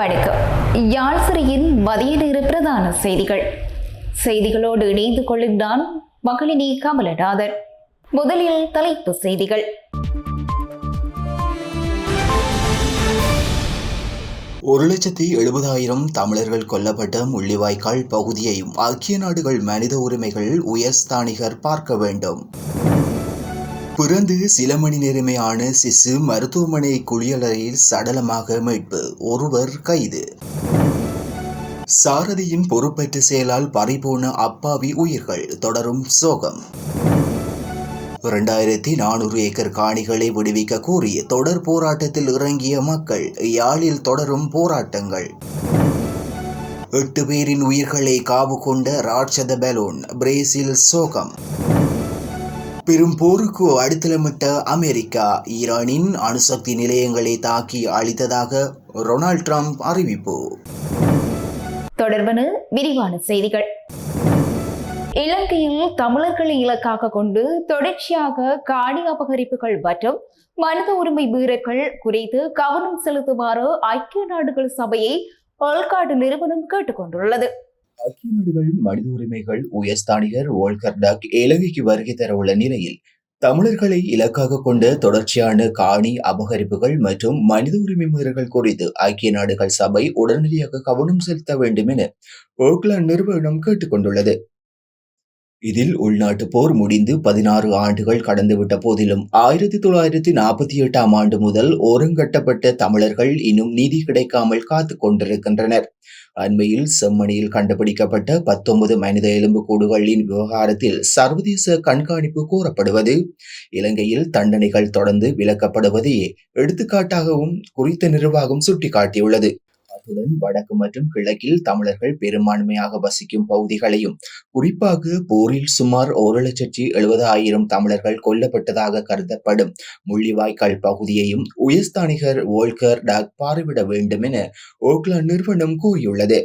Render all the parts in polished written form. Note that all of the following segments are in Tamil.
வணக்கம். யாழ் சிறையின் மதிய நேர பிரதான செய்திகளோடு இணைந்து கொள்கின்றான் மகளினி கமலநாதன். முதலில் தலைப்பு செய்திகள். ஒரு 1,70,000 தமிழர்கள் கொல்லப்பட்ட முள்ளிவாய்க்கால் பகுதியையும் ஐக்கிய நாடுகள் மனித உரிமைகள் உயர்ஸ்தானிகர் பார்க்க வேண்டும். பிறந்து சில மணி நேரமே ஆன சிசு மருத்துவமனை குளியலறையில் சடலமாக மீட்பு, ஒருவர் கைது. சாரதியின் பொறுப்பற்ற செயலால் பறிபோன அப்பாவி உயிர்கள், தொடரும் சோகம். 2400 ஏக்கர் காணிகளை விடுவிக்க கோரி தொடர் போராட்டத்தில் இறங்கிய மக்கள், யாழில் தொடரும் போராட்டங்கள். 8 பேரின் உயிர்களை காவு கொண்ட ராட்சத பலூன், பிரேசில் சோகம். பெரும் போருக்கு அடித்தளமிட்ட அமெரிக்கா, ஈரானின் அணுசக்தி நிலையங்களை தாக்கி அழித்ததாக டொனால்ட் ட்ரம்ப் அறிவிப்பு. தொடர்பான விரிவான செய்திகள். இலங்கையில் தமிழர்களை இலக்காக கொண்டு தொடர்ச்சியாக காணி அபகரிப்புகள் மற்றும் மனித உரிமை மீறல்கள் குறித்து கவனம் செலுத்துமாறு ஐக்கிய நாடுகள் சபையை ஒல்காட் நிறுவனம் கேட்டுக்கொண்டுள்ளது. ஐக்கிய நாடுகள் மனித உரிமைகள் உயர்ஸ்தானிகர் வோல்கர் டக் இலங்கைக்கு வருகை தரவுள்ள நிலையில் தமிழர்களை இலக்காக கொண்ட தொடர்ச்சியான காணி அபகரிப்புகள் மற்றும் மனித உரிமை மீறல்கள் குறித்து ஐக்கிய நாடுகள் சபை உடனடியாக கவனம் செலுத்த வேண்டும் என ஓக்லாந்து நிறுவனம் கேட்டுக்கொண்டுள்ளது. இதில் உள்நாட்டு போர் முடிந்து 16 ஆண்டுகள் கடந்துவிட்ட போதிலும் 1948ஆம் ஆண்டு முதல் ஓரங்கட்டப்பட்ட தமிழர்கள் இன்னும் நீதி கிடைக்காமல் காத்து கொண்டிருக்கின்றனர். அண்மையில் செம்மணியில் கண்டுபிடிக்கப்பட்ட 19 மனித எலும்புக்கூடுகளின் விவகாரத்தில் சர்வதேச கண்காணிப்பு கோரப்படுவது, இலங்கையில் தண்டனைகள் தொடர்ந்து விலக்கப்படுவதையே எடுத்துக்காட்டாகவும் குறித்த நிர்வாகம் சுட்டிக்காட்டியுள்ளது. அத்துடன் வடக்கு மற்றும் கிழக்கில் தமிழர்கள் பெரும்பான்மையாக வசிக்கும் பகுதிகளையும், குறிப்பாக போரில் சுமார் 1,70,000 தமிழர்கள் கொல்லப்பட்டதாக கருதப்படும் முள்ளிவாய்க்கால் பகுதியையும் உயர்ஸ்தானிகர் வோல்கர் டக் பார்வையிட வேண்டும் என ஓக்லாந்து நிறுவனம் கூறியுள்ளது.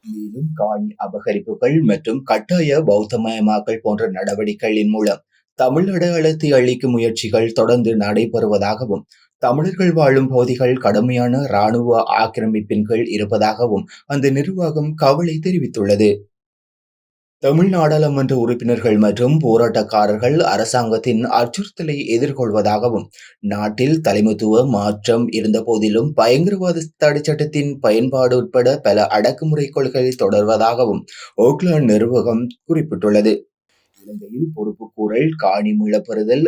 மேலும் காணி அபகரிப்புகள் மற்றும் கட்டாய பௌத்தமயமாக்கல் போன்ற நடவடிக்கைகளின் மூலம் தமிழ் அடையாளத்தை அளிக்கும் முயற்சிகள் தொடர்ந்து நடைபெறுவதாகவும், தமிழர்கள் வாழும் பகுதிகள் கடுமையான இராணுவ ஆக்கிரமிப்பின் கீழ் இருப்பதாகவும் அந்த நிர்வாகம் கவலை தெரிவித்துள்ளது. தமிழ் நாடாளுமன்ற உறுப்பினர்கள் மற்றும் போராட்டக்காரர்கள் அரசாங்கத்தின் அச்சுறுத்தலை எதிர்கொள்வதாகவும், நாட்டில் தலைமைத்துவ மாற்றம் இருந்த போதிலும் பயங்கரவாத தடை சட்டத்தின் பயன்பாடு உட்பட பல அடக்குமுறை கொள்கைகள் தொடர்வதாகவும் ஓக்லாந்து நிர்வாகம் குறிப்பிட்டுள்ளது. இலங்கையில் பொறுப்புக்கூறல், காணி மீளப்பெறுதல்,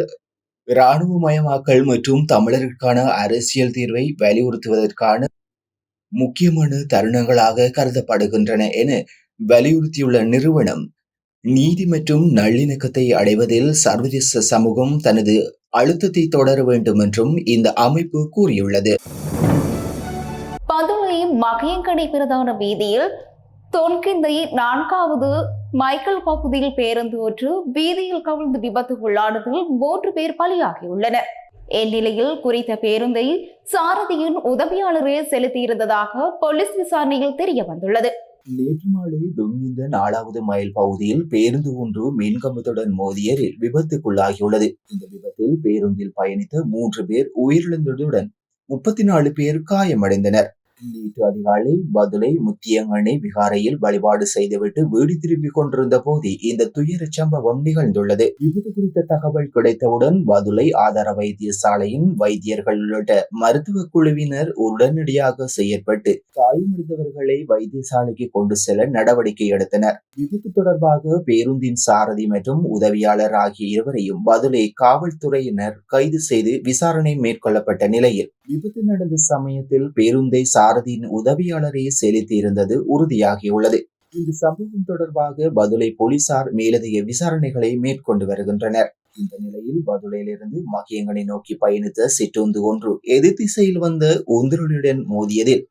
இராணுவமயமாக்கல் மற்றும் தமிழருக்கான அரசியல் தீர்வை வலியுறுத்துவதற்கான முக்கியமான தருணங்களாக கருதப்படுகின்றன என வலியுறுத்தியுள்ள நிறுவனம், நீதி மற்றும் நல்லிணக்கத்தை அடைவதில் சர்வதேச சமூகம் தனது அழுத்தத்தை தொடர வேண்டும் என்றும் இந்த அமைப்பு கூறியுள்ளது. பதுளை மகையங்கடை பிரதான வீதியில் தொன்கிந்தை 4வது மைக்கேல் பகுதியில் பேருந்து ஒன்று வீதியில் கவிழ்ந்து விபத்துக்குள்ளானதில் 3 பேர் பலியாகியுள்ளனர். இந்நிலையில் குறித்த பேருந்தை சாரதியின் உதவியாளரே செலுத்தியிருந்ததாக போலீஸ் விசாரணையில் தெரிய வந்துள்ளது. நேற்று மாலை தொங்கிந்த 4வது மைல் பகுதியில் பேருந்து ஒன்று மின்கம்பத்துடன் மோதியதில் விபத்துக்குள்ளாகியுள்ளது. இந்த விபத்தில் பேருந்தில் பயணித்த 3 பேர் உயிரிழந்ததுடன் 34 பேர் காயமடைந்தனர். நேற்று அதிகாலை பதுளை முத்தியங்கனை விகாரையில் வழிபாடு செய்துவிட்டு வீடு திரும்பிக் கொண்டிருந்த போது இந்த துயர சம்பவம் நிகழ்ந்துள்ளது. விபத்து குறித்த தகவல் கிடைத்தவுடன் பதுளை ஆதார வைத்தியசாலையின் வைத்தியர்கள் உள்ளிட்ட மருத்துவ குழுவினர் உடனடியாக செயற்பட்டு காயமடைந்தவர்களை வைத்தியசாலைக்கு கொண்டு செல்ல நடவடிக்கை எடுத்தனர். விபத்து தொடர்பாக பேருந்தின் சாரதி மற்றும் உதவியாளர் ஆகிய இருவரையும் பதுளை காவல்துறையினர் கைது செய்து விசாரணை மேற்கொள்ளப்பட்ட நிலையில் விபத்து நடந்த சமயத்தில் பேருந்தை சாரதியின் உதவியாளரை செலுத்தி இருந்தது உறுதியாகியுள்ளது. இந்த சம்பவம் தொடர்பாக பதுளை போலீசார் மேலதிக விசாரணைகளை மேற்கொண்டு வருகின்றனர். இந்த நிலையில் பதுளையிலிருந்து மகியங்கனை நோக்கி பயணித்த சிற்றுந்து ஒன்று எதிர் திசையில் வந்த உந்துருளியுடன் மோதியதில்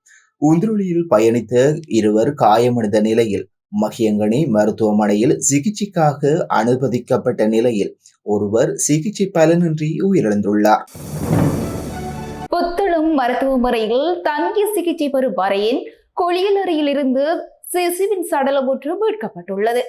உந்துருளியில் பயணித்த இருவர் காயமடைந்த நிலையில் மகியங்கனை மருத்துவமனையில் சிகிச்சைக்காக அனுமதிக்கப்பட்ட நிலையில் ஒருவர் சிகிச்சை பலனின்றி உயிரிழந்துள்ளார். புத்தளம் மருத்துவமனையில் தங்கி சிகிச்சை பெறும் வரையின் குளியலறையில் இருந்து சிசுவின் சடலம் ஒன்று மீட்கப்பட்டுள்ளது.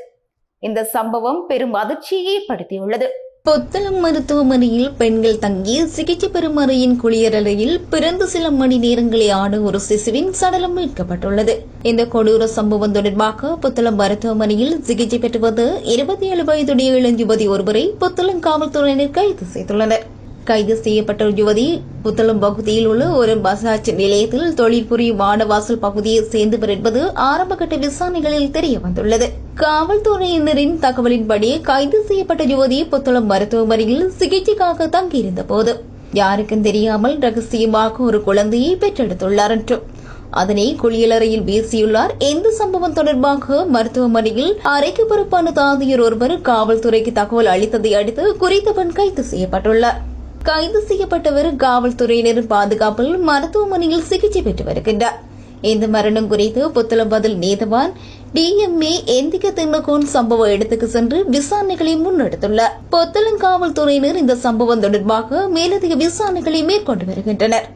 இந்த சம்பவம் பெரும் அதிர்ச்சியை ஏற்படுத்தியுள்ளது. புத்தளம் மருத்துவமனையில் பெண்கள் தங்கி சிகிச்சை பெறும் அறையின் குளியலறையில் பிறந்து சில மணி நேரங்களே ஆன ஒரு சிசுவின் சடலம் மீட்கப்பட்டுள்ளது. இந்த கொடூர சம்பவம் தொடர்பாக புத்தளம் மருத்துவமனையில் சிகிச்சை பெற்று வந்த 27 வயதுடைய இளஞ்சுவதி ஒருவரை புத்தளம் காவல்துறையினர் கைது செய்துள்ளனர். கைது செய்யப்பட்ட யுவதி புத்தளம் பகுதியில் உள்ள ஒரு மசாஜ் நிலையத்தில் தொழில் புரியும் வானவாசல் பகுதியை சேர்ந்தவர் என்பது ஆரம்பகட்ட விசாரணைகளில் தெரிய வந்துள்ளது. காவல்துறையினரின் தகவலின்படி கைது செய்யப்பட்ட யுவதி புத்தளம் மருத்துவமனையில் சிகிச்சைக்காக தங்கியிருந்த போது யாருக்கும் தெரியாமல் ரகசியமாக ஒரு குழந்தையை பெற்றெடுத்துள்ளார் என்றும் அதனை குளியலறையில் வீசியுள்ளார். இந்த சம்பவம் தொடர்பாக மருத்துவமனையில் அறைக்கு பொறுப்பான தாதியர் ஒருவர் காவல்துறைக்கு தகவல் அளித்ததை அடுத்து குறித்த பெண் கைது செய்யப்பட்டுள்ளார். கைது செய்யப்பட்டவர் காவல்துறையினரின் பாதுகாப்பில் மருத்துவமனையில் சிகிச்சை பெற்று வருகின்றார். இந்த மரணம் குறித்து புத்தளம் பதில் நீதவான் DMA எந்திக தின்னகோன் சம்பவ இடத்துக்கு சென்று விசாரணைகளை முன்னெடுத்துள்ளார். புத்தளம் காவல்துறையினர் இந்த சம்பவம் தொடர்பாக மேலதிக விசாரணைகளை மேற்கொண்டு வருகின்றனர்.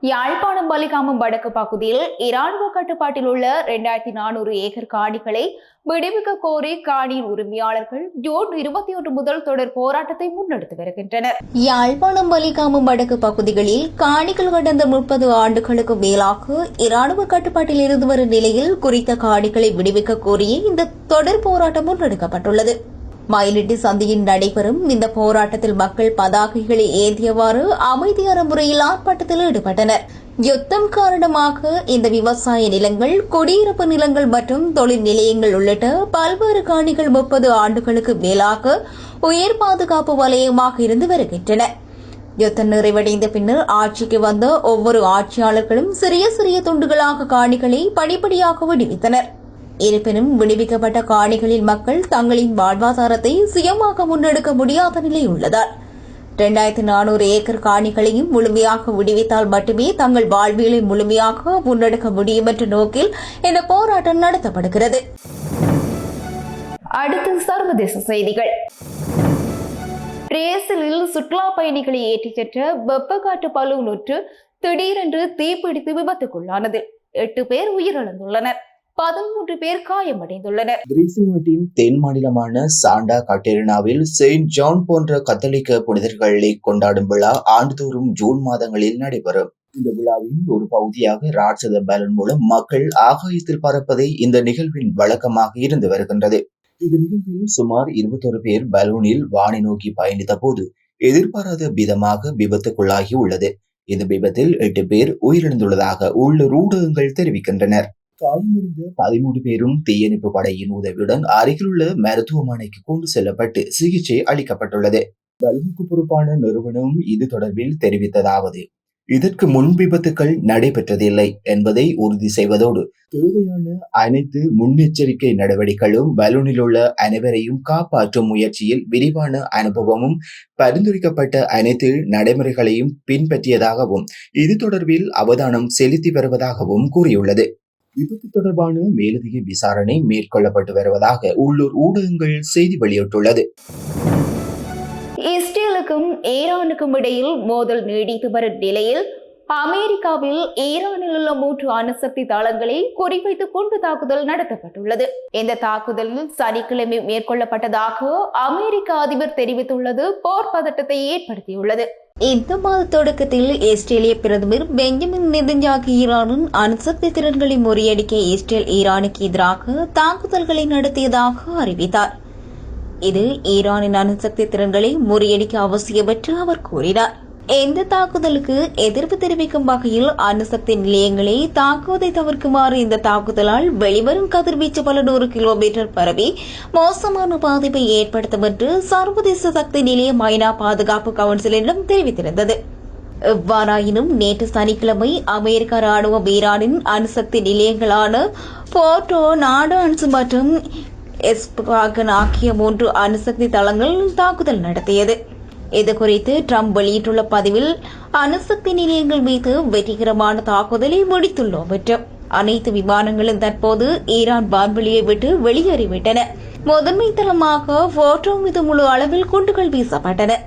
யாழ்ப்பாணம் பலிகாமம் வடக்கு பகுதியில் இராணுவ கட்டுப்பாட்டில் உள்ள 2400 ஏக்கர் காணிகளை விடுவிக்க கோரி காணி உரிமையாளர்கள் ஜூன் 21 முதல் தொடர் போராட்டத்தை முன்னெடுத்து வருகின்றனர். யாழ்ப்பாணம் பலிகாமம் வடக்கு பகுதிகளில் காணிகள் கடந்த 30 ஆண்டுகளுக்கு மேலாக இராணுவ கட்டுப்பாட்டில் இருந்து வரும் நிலையில் குறித்த காணிகளை விடுவிக்க கோரியே இந்த தொடர் போராட்டம் முன்னெடுக்கப்பட்டுள்ளது. மயிலிட்டி சந்தியில் நடைபெறும் இந்த போராட்டத்தில் மக்கள் பதாகைகளை ஏந்தியவாறு அமைதியான முறையில் ஆர்ப்பாட்டத்தில் ஈடுபட்டனர். யுத்தம் காரணமாக இந்த விவசாய நிலங்கள், குடியிருப்பு நிலங்கள் மற்றும் தொழில் நிலையங்கள் உள்ளிட்ட பல்வேறு காணிகள் 30 ஆண்டுகளுக்கு மேலாக உயர் பாதுகாப்பு வலயமாக இருந்து வருகின்றன. யுத்தம் நிறைவடைந்த பின்னர் ஆட்சிக்கு வந்த ஒவ்வொரு ஆட்சியாளர்களும் சிறிய சிறிய துண்டுகளாக காணிகளை படிப்படியாக விடுவித்தனர். இருப்பினும் விடுவிக்கப்பட்ட காணிகளில் மக்கள் தங்களின் வாழ்வாதாரத்தை சுயமாக முன்னெடுக்க முடியாத நிலை உள்ளதால் 2400 ஏக்கர் காணிகளையும் முழுமையாக விடுவித்தால் மட்டுமே தங்கள் வாழ்வியலை முழுமையாக முன்னெடுக்க முடியும் என்ற நோக்கில் இந்த போராட்டம் நடத்தப்படுகிறது. அடுத்து சர்வதேச செய்திகள். பிரேசிலில் சுற்றுலா பயணிகளை ஏற்றிச் சென்ற வெப்பக்காற்று பலூன் ஒன்று திடீரென்று தீப்பிடித்து விபத்துக்குள்ளானது. 8 பேர் உயிரிழந்துள்ளனர், 13 பேர் காயமடைந்துள்ளனர். பிரேசில் நாட்டின் தென் மாநிலமான சாண்டா கட்டேரினாவில் செயின்ட் ஜான் போன்ற கத்தோலிக்க புனிதர்களை கொண்டாடும் விழா ஆண்டுதோறும் ஜூன் மாதங்களில் நடைபெறும். இந்த விழாவின் ஒரு பகுதியாக ராட்சத பலூன் மூலம் மக்கள் ஆகாயத்தில் பறப்பதை இந்த நிகழ்வின் வழக்கமாக இருந்து வருகின்றது. இந்த நிகழ்வில் சுமார் 21 பேர் பலூனில் வானை நோக்கி பயணித்த போது எதிர்பாராத விதமாக விபத்துக்குள்ளாகி உள்ளது. இந்த விபத்தில் 8 பேர் உயிரிழந்துள்ளதாக உள்ளூர் ஊடகங்கள் தெரிவிக்கின்றனர். காயமடைந்த 13 பேரும் தீயணைப்பு படையின் உதவியுடன் அருகிலுள்ள மருத்துவமனைக்கு கொண்டு செல்லப்பட்டு சிகிச்சை அளிக்கப்பட்டுள்ளது. பலூனுக்கு பொறுப்பான நிறுவனம் இது தொடர்பில் தெரிவித்ததாவது, இதற்கு முன் விபத்துக்கள் நடைபெற்றதில்லை என்பதை உறுதி செய்வதோடு தேவையான அனைத்து முன்னெச்சரிக்கை நடவடிக்கைகளும் பலூனில் உள்ள அனைவரையும் காப்பாற்றும் முயற்சியில் விரிவான அனுபவமும் பரிந்துரைக்கப்பட்ட அனைத்து நடைமுறைகளையும் பின்பற்றியதாகவும் இது தொடர்பில் அவதானம் செலுத்தி வருவதாகவும் கூறியுள்ளது. விபத்து தொடர்பான மேலதிக விசாரணை மேற்கொள்ளப்பட்டு வருவதாக உள்ளூர் ஊடகங்கள் செய்தி வெளியிட்டுள்ளது. இஸ்ரேலுக்கும் ஈரானுக்கும் இடையில் மோதல் நீடித்து வரும் நிலையில் அமெரிக்காவில் ஈரானில் உள்ள 3 அணுசக்தி தளங்களை குறிவைத்து குண்டு தாக்குதல் நடத்தப்பட்டுள்ளது. இந்த தாக்குதலில் சனிக்கிழமை மேற்கொள்ளப்பட்டதாக அமெரிக்க அதிபர் தெரிவித்துள்ளது போர் பதட்டத்தை ஏற்படுத்தியுள்ளது. இந்த மாத தொடக்கத்தில் இஸ்ரேலிய பிரதமர் பெஞ்சமின் நெதன்யாகு ஈரானின் அணுசக்தி திறன்களை முறியடிக்க இஸ்ரேல் ஈரானுக்கு எதிராக தாக்குதல்களை நடத்தியதாக அறிவித்தார். இது ஈரானின் அணுசக்தி திறன்களை முறியடிக்க அவசியம் என்று அவர் கூறினார். இந்த தாக்குதலுக்கு எதிர்ப்பு தெரிவிக்கும் வகையில் அணுசக்தி நிலையங்களை தாக்குவதை தவிர்க்குமாறு இந்த தாக்குதலால் வெளிவரும் கதிர்வீச்சு பல 100 கிலோமீட்டர் பரவி மோசமான பாதிப்பை ஏற்படுத்தும் என்று சர்வதேச சக்தி நிலையம் ஐநா பாதுகாப்பு கவுன்சிலிடம் தெரிவித்திருந்தது. எவ்வாறாயினும் நேற்று சனிக்கிழமை அமெரிக்க ராணுவம் ஈரானின் அணுசக்தி நிலையங்களான போர்டோ, நாடான்ஸ் மற்றும் எஸ்பாகன் ஆகிய 3 அணுசக்தி தளங்களில் தாக்குதல் நடத்தியது. இதுகுறித்து ட்ரம்ப் வெளியிட்டுள்ள பதிவில் அணுசக்தி நிலையங்கள் மீது வெற்றிகரமான தாக்குதலை முடித்துள்ளோம் என்றும் அனைத்து விமானங்களும் தற்போது ஈரான் வான்வெளியை விட்டு வெளியேறிவிட்டன. முதன்மை தளமாக போர்டோ மீது முழு அளவில் குண்டுகள் வீசப்பட்டன.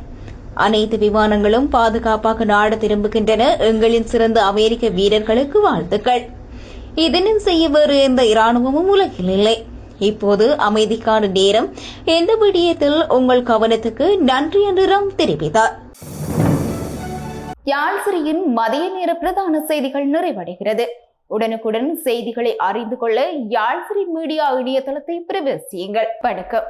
அனைத்து விமானங்களும் பாதுகாப்பாக நாடு திரும்புகின்றன. எங்களின் சிறந்த அமெரிக்க வீரர்களுக்கு வாழ்த்துக்கள். இதனை செய்ய வேறு எந்த இராணுவமும் உலகில் இல்லை. இப்போது அமைதிக்கான நேரம். எந்த விடயத்தில் உங்கள் கவனத்துக்கு நன்றி என்று ராம் தெரிவித்தார். யாழ் சிறையின் மதிய நேர பிரதான செய்திகள் நிறைவடைகிறது. உடனுக்குடன் செய்திகளை அறிந்து கொள்ள யாழ் சிறை மீடியா இணையதளத்தை பிரவேசியுங்கள். வணக்கம்.